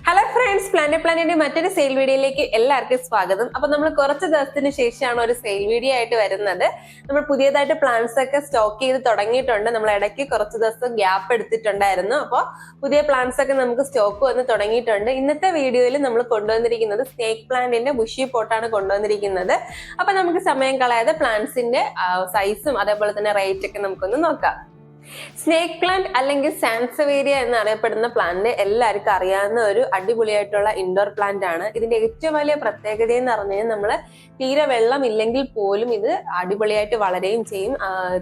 Hello friends, പ്ലാനറ്റിന്റെ മറ്റൊരു sale വീഡിയോയിലേക്ക് എല്ലാവർക്കും സ്വാഗതം. അപ്പൊ നമ്മൾ കുറച്ച് ദിവസത്തിന് ശേഷമാണ് ഒരു സെയിൽ വീഡിയോ ആയിട്ട് വരുന്നത്. നമ്മൾ പുതിയതായിട്ട് പ്ലാന്റ്സ് ഒക്കെ സ്റ്റോക്ക് ചെയ്ത് തുടങ്ങിയിട്ടുണ്ട്. നമ്മൾ ഇടയ്ക്ക് കുറച്ച് ദിവസം ഗ്യാപ്പ് എടുത്തിട്ടുണ്ടായിരുന്നു. അപ്പോൾ പുതിയ പ്ലാന്റ്സ് ഒക്കെ നമുക്ക് സ്റ്റോക്ക് വന്ന് തുടങ്ങിയിട്ടുണ്ട്. ഇന്നത്തെ വീഡിയോയിൽ നമ്മൾ കൊണ്ടുവന്നിരിക്കുന്നത് സ്നേക്ക് പ്ലാന്റിന്റെ ബുഷി പോട്ടാണ് കൊണ്ടുവന്നിരിക്കുന്നത്. അപ്പൊ നമുക്ക് സമയം കളയാതെ പ്ലാന്റ്സിന്റെ സൈസും അതേപോലെ തന്നെ റേറ്റ് ഒക്കെ നമുക്കൊന്ന് നോക്കാം. സ്നേക്ക് പ്ലാന്റ് അല്ലെങ്കിൽ സാൻസവേരിയ എന്നറിയപ്പെടുന്ന പ്ലാന്റ് എല്ലാവർക്കും അറിയാവുന്ന ഒരു അടിപൊളിയായിട്ടുള്ള ഇൻഡോർ പ്ലാന്റ് ആണ്. ഇതിന്റെ ഏറ്റവും വലിയ പ്രത്യേകത എന്ന് പറഞ്ഞു കഴിഞ്ഞാൽ നമ്മള് തീരെ വെള്ളം ഇല്ലെങ്കിൽ പോലും ഇത് അടിപൊളിയായിട്ട് വളരുകയും ചെയ്യും.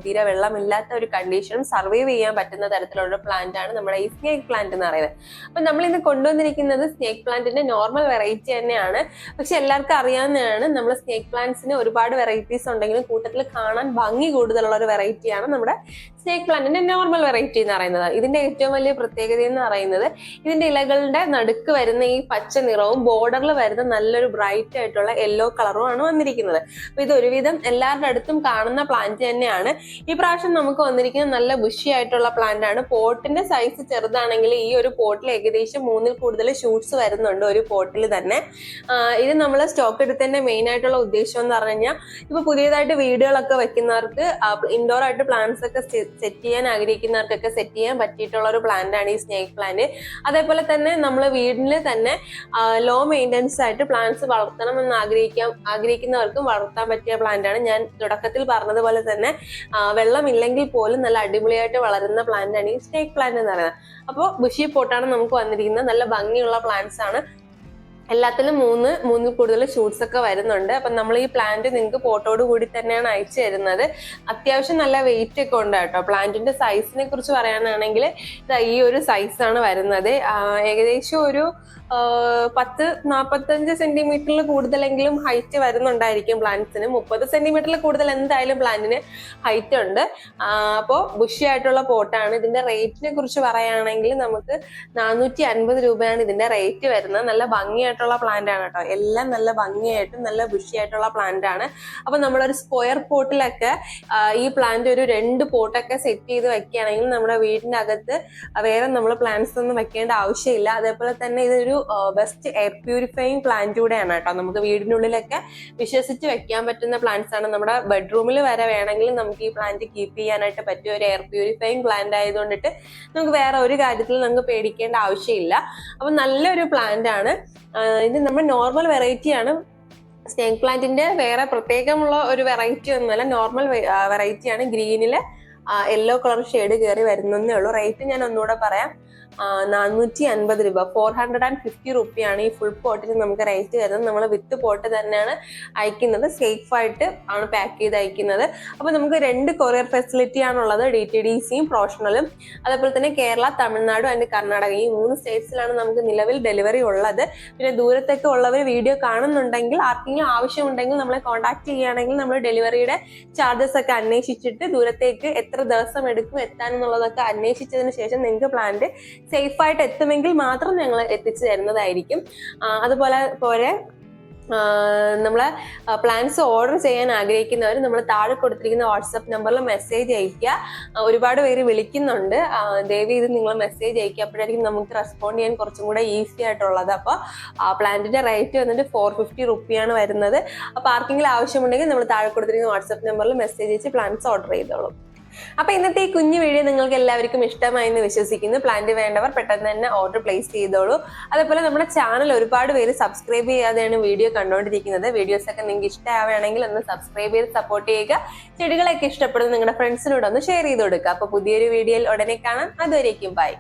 തീരെ വെള്ളമില്ലാത്ത ഒരു കണ്ടീഷനും സർവൈവ് ചെയ്യാൻ പറ്റുന്ന തരത്തിലുള്ള പ്ലാന്റ് ആണ് നമ്മുടെ ഈ സ്നേക്ക് പ്ലാന്റ് എന്ന് പറയുന്നത്. അപ്പൊ നമ്മൾ ഇന്ന് കൊണ്ടുവന്നിരിക്കുന്നത് സ്നേക്ക് പ്ലാന്റിന്റെ നോർമൽ വെറൈറ്റി തന്നെയാണ്. പക്ഷെ എല്ലാവർക്കും അറിയാവുന്നതാണ്, നമ്മൾ സ്നേക്ക് പ്ലാന്റ്സിന് ഒരുപാട് വെറൈറ്റീസ് ഉണ്ടെങ്കിലും കൂട്ടത്തിൽ കാണാൻ ഭംഗി കൂടുതലുള്ള ഒരു വെറൈറ്റിയാണ് നമ്മുടെ സ്നേക്ക് പ്ലാന്റിന്റെ നോർമൽ വെറൈറ്റി എന്ന് പറയുന്നത്. ഇതിന്റെ ഏറ്റവും വലിയ പ്രത്യേകത എന്ന് പറയുന്നത് ഇതിന്റെ ഇലകളുടെ നടുക്ക് വരുന്ന ഈ പച്ച നിറവും ബോർഡറിൽ വരുന്ന നല്ലൊരു ബ്രൈറ്റ് ആയിട്ടുള്ള യെല്ലോ കളറും ആണ് വന്നിരിക്കുന്നത്. അപ്പൊ ഇത് ഒരുവിധം എല്ലാവരുടെ അടുത്തും കാണുന്ന പ്ലാന്റ് തന്നെയാണ്. ഈ പ്രാവശ്യം നമുക്ക് വന്നിരിക്കുന്നത് നല്ല ബുഷി ആയിട്ടുള്ള പ്ലാന്റ് ആണ്. പോട്ടിന്റെ സൈസ് ചെറുതാണെങ്കിൽ ഈ ഒരു പോട്ടിൽ ഏകദേശം 3-ൽ കൂടുതൽ ഷൂട്ട്സ് വരുന്നുണ്ട് ഒരു പോട്ടിൽ തന്നെ. ഇത് നമ്മൾ സ്റ്റോക്ക് എടുത്തതിന്റെ മെയിൻ ആയിട്ടുള്ള ഉദ്ദേശം എന്ന് പറഞ്ഞു കഴിഞ്ഞാൽ ഇപ്പൊ പുതിയതായിട്ട് വീടുകളൊക്കെ വെക്കുന്നവർക്ക് ഇൻഡോർ ആയിട്ട് പ്ലാന്റ്സ് ഒക്കെ സെറ്റ് ചെയ്യാൻ ആഗ്രഹിക്കുന്നവർക്കൊക്കെ സെറ്റ് ചെയ്യാൻ പറ്റിയിട്ടുള്ള ഒരു പ്ലാന്റ് ആണ് ഈ സ്നേക്ക് പ്ലാന്റ്. അതേപോലെ തന്നെ നമ്മൾ വീടിൽ തന്നെ ലോ മെയിൻ്റനൻസ് ആയിട്ട് പ്ലാന്റ്സ് വളർത്തണം എന്ന് ആഗ്രഹിക്കുന്നവർക്കും വളർത്താൻ പറ്റിയ പ്ലാന്റ് ആണ്. ഞാൻ തുടക്കത്തിൽ പറഞ്ഞതുപോലെ തന്നെ വെള്ളമില്ലെങ്കിൽ പോലും നല്ല അടിപൊളിയായിട്ട് വളരുന്ന പ്ലാന്റ് ആണ് ഈ സ്നേക്ക് പ്ലാന്റ് എന്ന് പറയുന്നത്. അപ്പോൾ ബുഷി പോട്ടാണ് നമുക്ക് വന്നിരിക്കുന്നത്. നല്ല ഭംഗിയുള്ള പ്ലാന്റ്സ് ആണ്. എല്ലാത്തിലും 3-ൽ കൂടുതൽ ഷൂട്ട്സ് ഒക്കെ വരുന്നുണ്ട്. അപ്പം നമ്മൾ ഈ പ്ലാന്റ് നിങ്ങൾക്ക് പോട്ടോട് കൂടി തന്നെയാണ് അയച്ചു തരുന്നത്. അത്യാവശ്യം നല്ല വെയിറ്റ് ഒക്കെ ഉണ്ട് കേട്ടോ. പ്ലാന്റിന്റെ സൈസിനെ കുറിച്ച് പറയാനാണെങ്കിൽ ഈ ഒരു സൈസാണ് വരുന്നത്. ഏകദേശം ഒരു 10-45 സെന്റിമീറ്ററിൽ കൂടുതലെങ്കിലും ഹൈറ്റ് വരുന്നുണ്ടായിരിക്കും പ്ലാന്റ്സിന്. 30 സെന്റിമീറ്ററിൽ കൂടുതൽ എന്തായാലും പ്ലാന്റിന് ഹൈറ്റ് ഉണ്ട്. അപ്പോൾ ബുഷി ആയിട്ടുള്ള പോട്ടാണ്. ഇതിന്റെ റേറ്റിനെ കുറിച്ച് പറയുകയാണെങ്കിൽ നമുക്ക് 450 രൂപയാണ് ഇതിന്റെ റേറ്റ് വരുന്നത്. നല്ല ഭംഗിയായിട്ടുള്ള പ്ലാന്റ് ആണ് കേട്ടോ. എല്ലാം നല്ല ഭംഗിയായിട്ടും നല്ല ബുഷി ആയിട്ടുള്ള പ്ലാന്റ് ആണ്. അപ്പൊ നമ്മളൊരു സ്ക്വയർ പോട്ടിലൊക്കെ ഈ പ്ലാന്റ് ഒരു 2 പോട്ടൊക്കെ സെറ്റ് ചെയ്ത് വെക്കുകയാണെങ്കിൽ നമ്മുടെ വീടിന്റെ അകത്ത് വേറെ നമ്മൾ പ്ലാന്റ്സ് ഒന്നും വെക്കേണ്ട ആവശ്യമില്ല. അതേപോലെ തന്നെ ഇതൊരു ബെസ്റ്റ് എയർ പ്യൂരിഫൈങ് പ്ലാന്റ് കൂടെയാണ് കേട്ടോ. നമുക്ക് വീടിനുള്ളിലൊക്കെ വിശ്വസിച്ച് വെക്കാൻ പറ്റുന്ന പ്ലാന്റ്സ് ആണ്. നമ്മുടെ ബെഡ്റൂമിൽ വരെ വേണമെങ്കിൽ നമുക്ക് ഈ പ്ലാന്റ് കീപ്പ് ചെയ്യാനായിട്ട് പറ്റിയ ഒരു എയർ പ്യൂരിഫൈങ് പ്ലാന്റ് ആയതുകൊണ്ടിട്ട് നമുക്ക് വേറെ ഒരു കാര്യത്തിൽ നമുക്ക് പേടിക്കേണ്ട ആവശ്യമില്ല. അപ്പൊ നല്ലൊരു പ്ലാന്റ് ആണ് ഇത്. നമ്മുടെ നോർമൽ വെറൈറ്റി ആണ്. സ്നേക്ക് പ്ലാന്റിന്റെ വേറെ പ്രത്യേകമുള്ള ഒരു വെറൈറ്റി ഒന്നുമല്ല, നോർമൽ വെറൈറ്റി ആണ്. ഗ്രീനില് യെല്ലോ കളർ ഷെയ്ഡ് കയറി വരുന്നേ ഉള്ളൂ. റേറ്റ് ഞാൻ ഒന്നുകൂടെ പറയാം, 450 രൂപ, 450 റുപ്പിയാണ് ഈ ഫുൾ പോട്ടിന് നമുക്ക് റേറ്റ് വരുന്നത്. നമ്മൾ വിത്ത് പോട്ട് തന്നെയാണ് അയക്കുന്നത്. സേഫ് ആയിട്ട് ആണ് പാക്ക് ചെയ്ത് അയക്കുന്നത്. അപ്പൊ നമുക്ക് 2 കൊറിയർ ഫെസിലിറ്റി ആണുള്ളത്, DTDCയും പ്രൊഫഷണലും. അതേപോലെ തന്നെ കേരള, തമിഴ്നാട് ആൻഡ് കർണാടക ഈ 3 സ്റ്റേറ്റ്സിലാണ് നമുക്ക് നിലവിൽ ഡെലിവറി ഉള്ളത്. പിന്നെ ദൂരത്തൊക്കെ ഉള്ളവർ വീഡിയോ കാണുന്നുണ്ടെങ്കിൽ ആർക്കെങ്കിലും ആവശ്യമുണ്ടെങ്കിൽ നമ്മളെ കോൺടാക്ട് ചെയ്യുകയാണെങ്കിൽ നമ്മൾ ഡെലിവറിയുടെ ചാർജസ് ഒക്കെ അന്വേഷിച്ചിട്ട് ദൂരത്തേക്ക് എത്ര ദിവസം എടുക്കും എത്താനെന്നുള്ളതൊക്കെ അന്വേഷിച്ചതിന് ശേഷം നിങ്ങൾക്ക് പ്ലാന്റ് സേഫ് ആയിട്ട് എത്തുമെങ്കിൽ മാത്രം ഞങ്ങൾ എത്തിച്ചു തരുന്നതായിരിക്കും. അതുപോലെ നമ്മളെ പ്ലാൻസ് ഓർഡർ ചെയ്യാൻ ആഗ്രഹിക്കുന്നവർ നമ്മൾ താഴെ കൊടുത്തിരിക്കുന്ന വാട്സപ്പ് നമ്പറിൽ മെസ്സേജ് അയക്കുക. ഒരുപാട് പേര് വിളിക്കുന്നുണ്ട്. ദയവ് ഇത് നിങ്ങൾ മെസ്സേജ് അയക്കുക, അപ്പോഴായിരിക്കും നമുക്ക് റെസ്പോണ്ട് ചെയ്യാൻ കുറച്ചും കൂടെ ഈസി ആയിട്ടുള്ളത്. അപ്പോൾ പ്ലാന്റിന്റെ റേറ്റ് വന്നിട്ട് 450 റുപ്പിയാണ് വരുന്നത്. അപ്പോൾ ആർക്കെങ്കിലും ആവശ്യമുണ്ടെങ്കിൽ നമ്മൾ താഴെ കൊടുത്തിരിക്കുന്ന വാട്സപ്പ് നമ്പറിൽ മെസ്സേജ് അയച്ച് പ്ലാൻസ് ഓർഡർ ചെയ്തോളൂ. അപ്പൊ ഇന്നത്തെ ഈ കുഞ്ഞു വീഡിയോ നിങ്ങൾക്ക് എല്ലാവർക്കും ഇഷ്ടമായി എന്ന് വിശ്വസിക്കുന്നു. പ്ലാന്റ് വേണ്ടവർ പെട്ടെന്ന് തന്നെ ഓർഡർ പ്ലേസ് ചെയ്തോളൂ. അതേപോലെ നമ്മുടെ ചാനൽ ഒരുപാട് പേര് സബ്സ്ക്രൈബ് ചെയ്യാതെയാണ് വീഡിയോ കണ്ടുകൊണ്ടിരിക്കുന്നത്. വീഡിയോസ് ഒക്കെ നിങ്ങൾക്ക് ഇഷ്ടമാവുകയാണെങ്കിൽ ഒന്ന് സബ്സ്ക്രൈബ് ചെയ്ത് സപ്പോർട്ട് ചെയ്യുക. ചെടികളൊക്കെ ഇഷ്ടപ്പെടുന്ന നിങ്ങളുടെ ഫ്രണ്ട്സിനോട് ഒന്ന് ഷെയർ ചെയ്ത് കൊടുക്കുക. അപ്പൊ പുതിയൊരു വീഡിയോയിൽ ഉടനെ കാണാം. അതുവരേക്കും ബൈ.